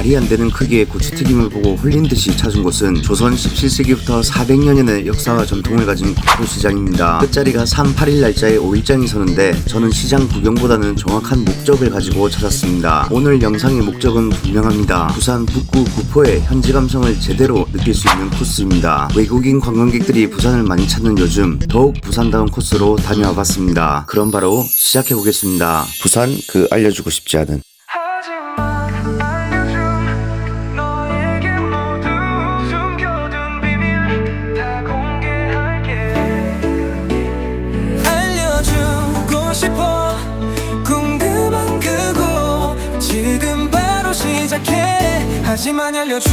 말이 안 되는 크기의 고추튀김을 보고 홀린 듯이 찾은 곳은 조선 17세기부터 400여년의 역사와 전통을 가진 구포시장입니다. 끝자리가 3, 8일 날짜에 5일장이 서는데 저는 시장 구경보다는 정확한 목적을 가지고 찾았습니다. 오늘 영상의 목적은 분명합니다. 부산 북구 구포의 현지 감성을 제대로 느낄 수 있는 코스입니다. 외국인 관광객들이 부산을 많이 찾는 요즘 더욱 부산다운 코스로 다녀와봤습니다. 그럼 바로 시작해보겠습니다. 부산 그 알려주고 싶지 않은 하지만 알려줘.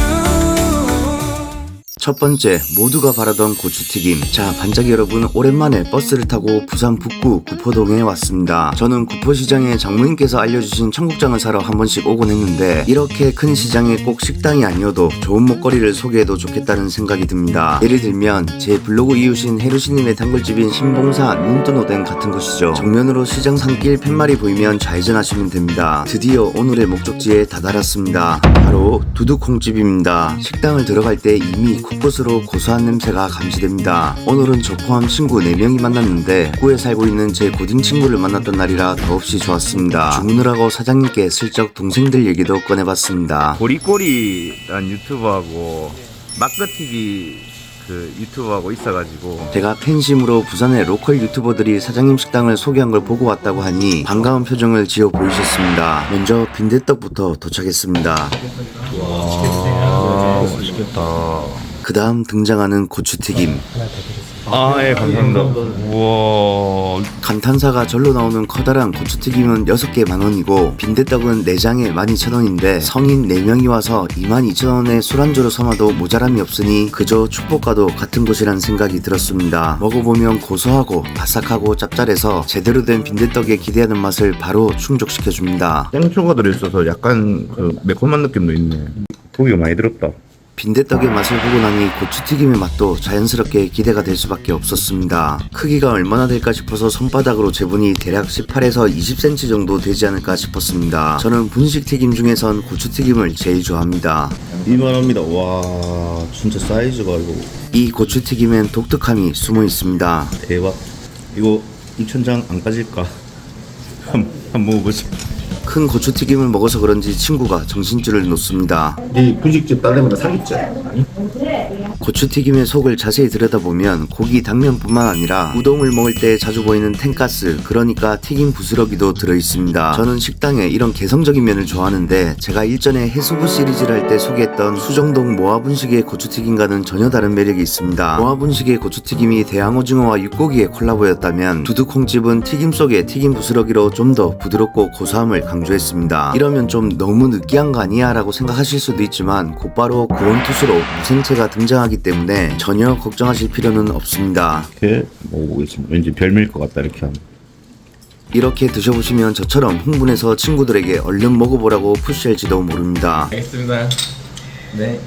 첫 번째, 모두가 바라던 고추튀김. 자, 반짝이 여러분, 오랜만에 버스를 타고 부산 북구 구포동에 왔습니다. 저는 구포시장에 장모님께서 알려주신 청국장을 사러 한 번씩 오곤 했는데 이렇게 큰 시장에 꼭 식당이 아니어도 좋은 먹거리를 소개해도 좋겠다는 생각이 듭니다. 예를 들면 제 블로그 이웃인 해루시님의 단골집인 신봉사 눈뜬 오뎅 같은 곳이죠. 정면으로 시장 산길 팻말이 보이면 좌회전하시면 됩니다. 드디어 오늘의 목적지에 다다랐습니다. 바로 두두콩집입니다. 식당을 들어갈 때 이미 곳곳으로 고소한 냄새가 감지됩니다. 오늘은 저 포함 친구 4명이 만났는데 구에 살고 있는 제 고딩 친구를 만났던 날이라 더없이 좋았습니다. 주문을 하고 사장님께 슬쩍 동생들 얘기도 꺼내봤습니다. 고리꼬리란 유튜버하고 마크TV 그 유튜버하고 있어가지고 제가 팬심으로 부산의 로컬 유튜버들이 사장님 식당을 소개한 걸 보고 왔다고 하니 반가운 표정을 지어 보이셨습니다. 먼저 빈대떡부터 도착했습니다. 와 맛있겠다. 그 다음 등장하는 고추튀김. 예 감사합니다. 우와 감탄사가 절로 나오는 커다란 고추튀김은 6개 만원이고 빈대떡은 4장에 12,000원인데 성인 4명이 와서 22,000원에 술안주로 삼아도 모자람이 없으니 그저 축복과도 같은 곳이란 생각이 들었습니다. 먹어보면 고소하고 바삭하고 짭짤해서 제대로 된 빈대떡에 기대하는 맛을 바로 충족시켜줍니다. 땡초가 들어있어서 약간 그 매콤한 느낌도 있네. 고기가 많이 들었다. 빈대떡의 맛을 보고 나니 고추튀김의 맛도 자연스럽게 기대가 될 수밖에 없었습니다. 크기가 얼마나 될까 싶어서 손바닥으로 재보니 대략 18에서 20cm 정도 되지 않을까 싶었습니다. 저는 분식튀김 중에선 고추튀김을 제일 좋아합니다. 이만합니다. 와 진짜 사이즈가 이거 이 고추튀김엔 독특함이 숨어 있습니다. 대박. 이거 2,000장 안 까질까? 한번 먹어보자. 큰 고추튀김을 먹어서 그런지 친구가 정신줄을 놓습니다. 이 분식집 딸내미가 사기지? 고추튀김의 속을 자세히 들여다보면 고기 당면뿐만 아니라 우동을 먹을 때 자주 보이는 텐가스, 그러니까 튀김 부스러기도 들어있습니다. 저는 식당에 이런 개성적인 면을 좋아하는데 제가 일전에 해수부 시리즈를 할 때 소개했던 수정동 모아분식의 고추튀김과는 전혀 다른 매력이 있습니다. 모아분식의 고추튀김이 대왕오징어와 육고기의 콜라보였다면 두두콩집은 튀김 속에 튀김 부스러기로 좀 더 부드럽고 고소함을 강조했습니다. 이러면 좀 너무 느끼한 거 아니야 라고 생각하실 수도 있지만 곧바로 구원투수로 무생채가 등장하기 때문에 전혀 걱정하실 필요는 없습니다. 이렇게 먹어보겠습니다. 왠지 별미일 것 같다 이렇게 하면. 이렇게 드셔보시면 저처럼 흥분해서 친구들에게 얼른 먹어보라고 푸시할지도 모릅니다. 알겠습니다. 네.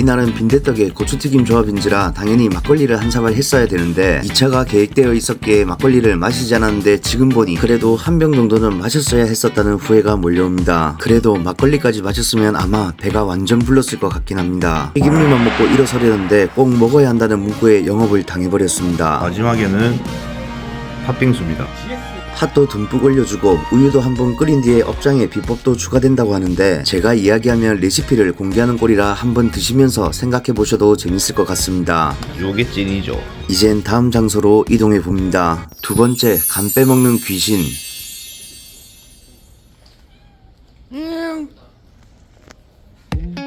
이날은 빈대떡에 고추튀김 조합인지라 당연히 막걸리를 한 사발 했어야 되는데 2차가 계획되어 있었기에 막걸리를 마시지 않았는데 지금 보니 그래도 한 병 정도는 마셨어야 했었다는 후회가 몰려옵니다. 그래도 막걸리까지 마셨으면 아마 배가 완전 불렀을 것 같긴 합니다. 튀김류만 먹고 일어서려는데 꼭 먹어야 한다는 문구에 영업을 당해버렸습니다. 마지막에는 팥빙수입니다. 팥도 듬뿍 올려주고 우유도 한번 끓인 뒤에 업장에 비법도 추가된다고 하는데 제가 이야기하면 레시피를 공개하는 꼴이라 한번 드시면서 생각해보셔도 재밌을 것 같습니다. 요게 찐이죠. 이젠 다음 장소로 이동해봅니다. 두 번째, 간 빼먹는 귀신.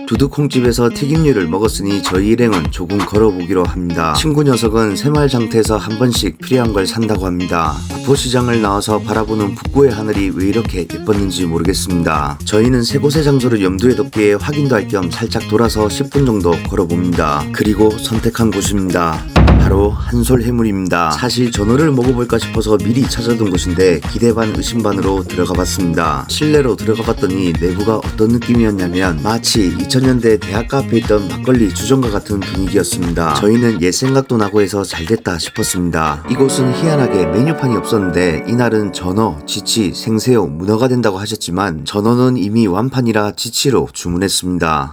두두콩집에서 튀김류를 먹었으니 저희 일행은 조금 걸어보기로 합니다. 친구 녀석은 새마을장터에서 한 번씩 필요한 걸 산다고 합니다. 구포시장을 나와서 바라보는 북구의 하늘이 왜 이렇게 예뻤는지 모르겠습니다. 저희는 세 곳의 장소를 염두에 뒀기에 확인도 할 겸 살짝 돌아서 10분 정도 걸어봅니다. 그리고 선택한 곳입니다. 바로 바로 한솔 해물입니다. 사실 전어를 먹어볼까 싶어서 미리 찾아둔 곳인데 기대 반 의심 반으로 들어가 봤습니다. 실내로 들어가 봤더니 내부가 어떤 느낌이었냐면 마치 2000년대 대학가 앞에 있던 막걸리 주점과 같은 분위기였습니다. 저희는 옛 생각도 나고 해서 잘됐다 싶었습니다. 이곳은 희한하게 메뉴판이 없었는데 이날은 전어, 지치, 생새우, 문어가 된다고 하셨지만 전어는 이미 완판이라 지치로 주문했습니다.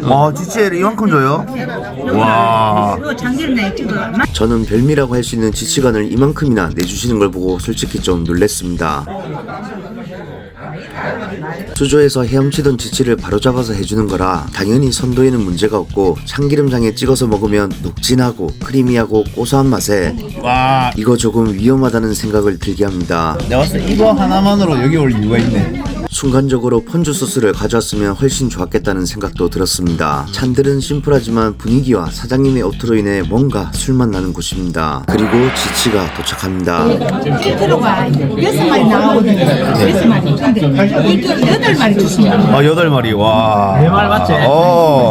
와, 지치를 이만큼 줘요? 와. 저는 별미라고 할 수 있는 지치관을 이만큼이나 내주시는 걸 보고 솔직히 좀 놀랬습니다. 수조에서 헤엄치던 지치를 바로잡아서 해주는 거라 당연히 선도에는 문제가 없고 참기름장에 찍어서 먹으면 녹진하고 크리미하고 고소한 맛에 와. 이거 조금 위험하다는 생각을 들게 합니다. 내가 봤을 때 이거 하나만으로 여기 올 이유가 있네. 순간적으로 폰주 소스를 가져왔으면 훨씬 좋았겠다는 생각도 들었습니다. 찬들은 심플하지만 분위기와 사장님의 어투로 인해 뭔가 술맛 나는 곳입니다. 그리고 지치가 도착합니다. 1kg가 6마리 나오거든요. 6마리. 근데 이거 8마리 주십니다. 아, 8마리. 와. 내 말 맞지?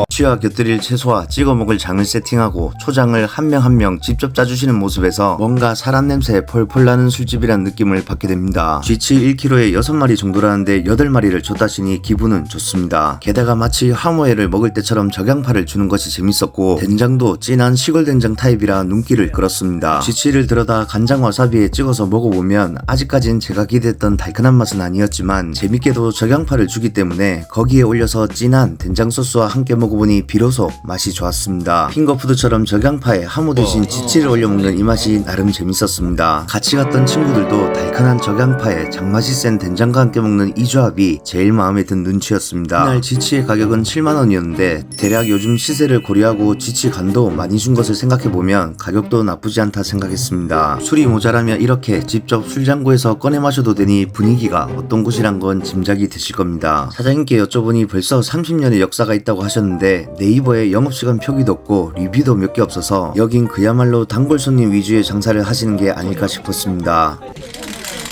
쥐와 곁들일 채소와 찍어 먹을 장을 세팅하고 초장을 한 명 한 명 직접 짜주시는 모습에서 뭔가 사람 냄새 펄펄 나는 술집이란 느낌을 받게 됩니다. 쥐치 1kg에 6마리 정도라는데 8마리를 줬다시니 기분은 좋습니다. 게다가 마치 하모회를 먹을 때처럼 적양파를 주는 것이 재밌었고 된장도 진한 시골 된장 타입이라 눈길을 끌었습니다. 쥐치를 들어다 간장 와사비에 찍어서 먹어보면 아직까진 제가 기대했던 달큰한 맛은 아니었지만 재밌게도 적양파를 주기 때문에 거기에 올려서 진한 된장 소스와 함께 먹어보니 비로소 맛이 좋았습니다. 핑거푸드처럼 적양파에 하모 대신 지치를 올려 먹는 이 맛이 나름 재밌었습니다. 같이 갔던 친구들도 달큰한 적양파에 장맛이 센 된장과 함께 먹는 이 조합이 제일 마음에 든 눈치였습니다. 이날 지치의 가격은 7만원이었는데 대략 요즘 시세를 고려하고 지치 간도 많이 준 것을 생각해보면 가격도 나쁘지 않다 생각했습니다. 술이 모자라면 이렇게 직접 술장고에서 꺼내 마셔도 되니 분위기가 어떤 곳이란 건 짐작이 되실 겁니다. 사장님께 여쭤보니 벌써 30년의 역사가 있다고 하셨는데 네이버에 영업시간 표기도 없고 리뷰도 몇 개 없어서 여긴 그야말로 단골 손님 위주의 장사를 하시는 게 아닐까 싶었습니다.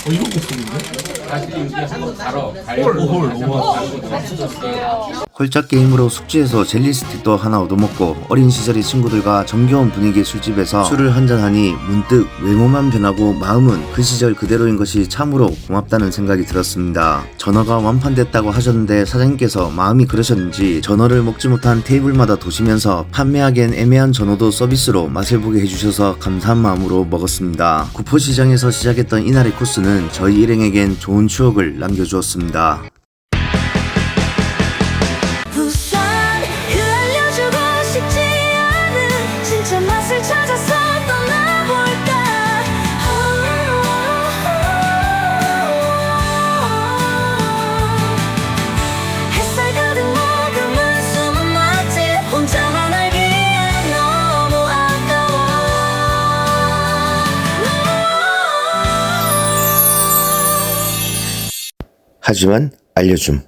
이거 홀짝 게임으로 숙지해서 젤리 스틱도 하나 얻어먹고 어린 시절의 친구들과 정겨운 분위기의 술집에서 술을 한잔하니 문득 외모만 변하고 마음은 그 시절 그대로인 것이 참으로 고맙다는 생각이 들었습니다. 전어가 완판됐다고 하셨는데 사장님께서 마음이 그러셨는지 전어를 먹지 못한 테이블마다 도시면서 판매하기엔 애매한 전어도 서비스로 맛을 보게 해주셔서 감사한 마음으로 먹었습니다. 구포시장에서 시작했던 이날의 코스는 저희 일행에겐 좋은 추억을 남겨주었습니다. 하지만 알려줌.